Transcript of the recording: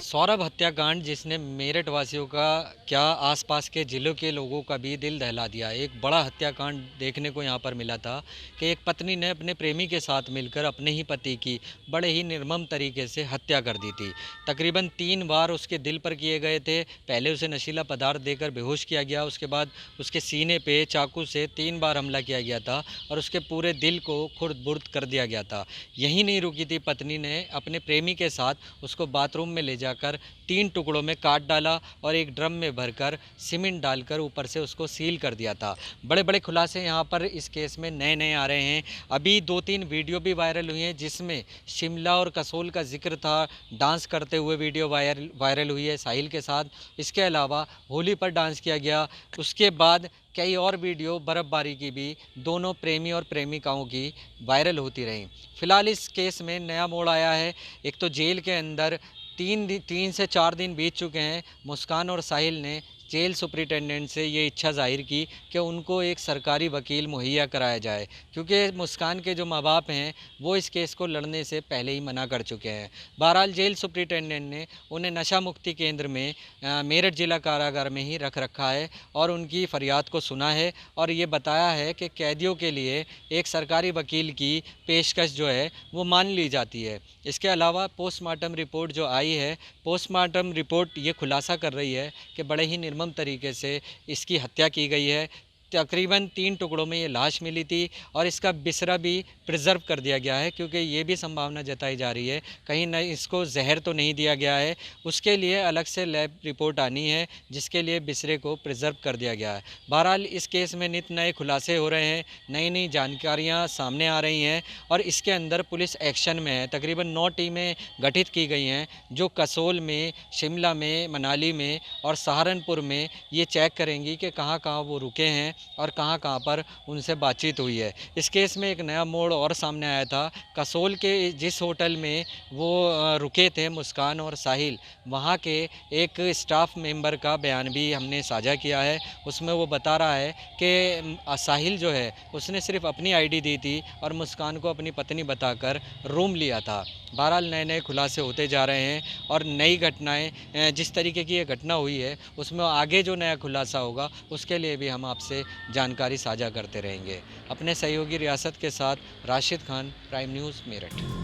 सौरभ हत्याकांड जिसने मेरठ वासियों का क्या आसपास के ज़िलों के लोगों का भी दिल दहला दिया। एक बड़ा हत्याकांड देखने को यहाँ पर मिला था कि एक पत्नी ने अपने प्रेमी के साथ मिलकर अपने ही पति की बड़े ही निर्मम तरीके से हत्या कर दी थी। तकरीबन 3 बार उसके दिल पर किए गए थे। पहले उसे नशीला पदार्थ देकर बेहोश किया गया, उसके बाद उसके सीने पे चाकू से 3 बार हमला किया गया था और उसके पूरे दिल को खुर्द-बुर्द कर दिया गया था। यहीं नहीं रुकी थी पत्नी ने अपने प्रेमी के साथ उसको बाथरूम में ले जाकर 3 टुकड़ों में काट डाला और एक ड्रम में भरकर सीमेंट डालकर ऊपर से उसको सील कर दिया था। बड़े-बड़े खुलासे यहाँ पर इस केस में नए-नए आ रहे हैं। अभी 2-3 वीडियो भी वायरल हुई हैं जिसमें शिमला और कसोल का ज़िक्र था। डांस करते हुए वीडियो वायरल हुई है साहिल के साथ। इसके अलावा होली पर डांस किया गया। उसके बाद कई और वीडियो बर्फ़बारी की भी दोनों प्रेमी और प्रेमिकाओं की वायरल होती रहीं। फ़िलहाल इस केस में नया मोड़ आया है। एक तो जेल के अंदर 3 से 4 दिन बीत चुके हैं। मुस्कान और साहिल ने जेल सुपरिटेंडेंट से ये इच्छा ज़ाहिर की कि उनको एक सरकारी वकील मुहैया कराया जाए, क्योंकि मुस्कान के जो माँ-बाप हैं वो इस केस को लड़ने से पहले ही मना कर चुके हैं। बहरहाल जेल सुपरिटेंडेंट ने उन्हें नशा मुक्ति केंद्र में मेरठ जिला कारागार में ही रख रखा है और उनकी फ़रियाद को सुना है और ये बताया है कि कैदियों के लिए एक सरकारी वकील की पेशकश जो है वो मान ली जाती है। इसके अलावा पोस्टमार्टम रिपोर्ट जो आई है, पोस्टमार्टम रिपोर्ट ये खुलासा कर रही है कि बड़े ही निर्मम तरीके से इसकी हत्या की गई है। तकरीबन 3 टुकड़ों में ये लाश मिली थी और इसका बिसरा भी प्रिज़र्व कर दिया गया है, क्योंकि ये भी संभावना जताई जा रही है कहीं न इसको जहर तो नहीं दिया गया है। उसके लिए अलग से लैब रिपोर्ट आनी है जिसके लिए बिसरे को प्रिज़र्व कर दिया गया है। बहरहाल इस केस में नित नए खुलासे हो रहे हैं, नई-नई जानकारियाँ सामने आ रही हैं और इसके अंदर पुलिस एक्शन में है। तकरीबन 9 टीमें गठित की गई हैं जो कसोल में, शिमला में, मनाली में और सहारनपुर में ये चेक करेंगी कि कहाँ-कहाँ वो रुके हैं और कहाँ-कहाँ पर उनसे बातचीत हुई है। इस केस में एक नया मोड़ और सामने आया था। कसोल के जिस होटल में वो रुके थे मुस्कान और साहिल, वहाँ के एक स्टाफ मेंबर का बयान भी हमने साझा किया है। उसमें वो बता रहा है कि साहिल जो है उसने सिर्फ़ अपनी आईडी दी थी और मुस्कान को अपनी पत्नी बताकर रूम लिया था। बहरहाल नए-नए खुलासे होते जा रहे हैं और नई घटनाएँ जिस तरीके की ये घटना हुई है उसमें आगे जो नया खुलासा होगा उसके लिए भी हम आपसे जानकारी साझा करते रहेंगे। अपने सहयोगी रियासत के साथ राशिद खान, प्राइम न्यूज़, मेरठ।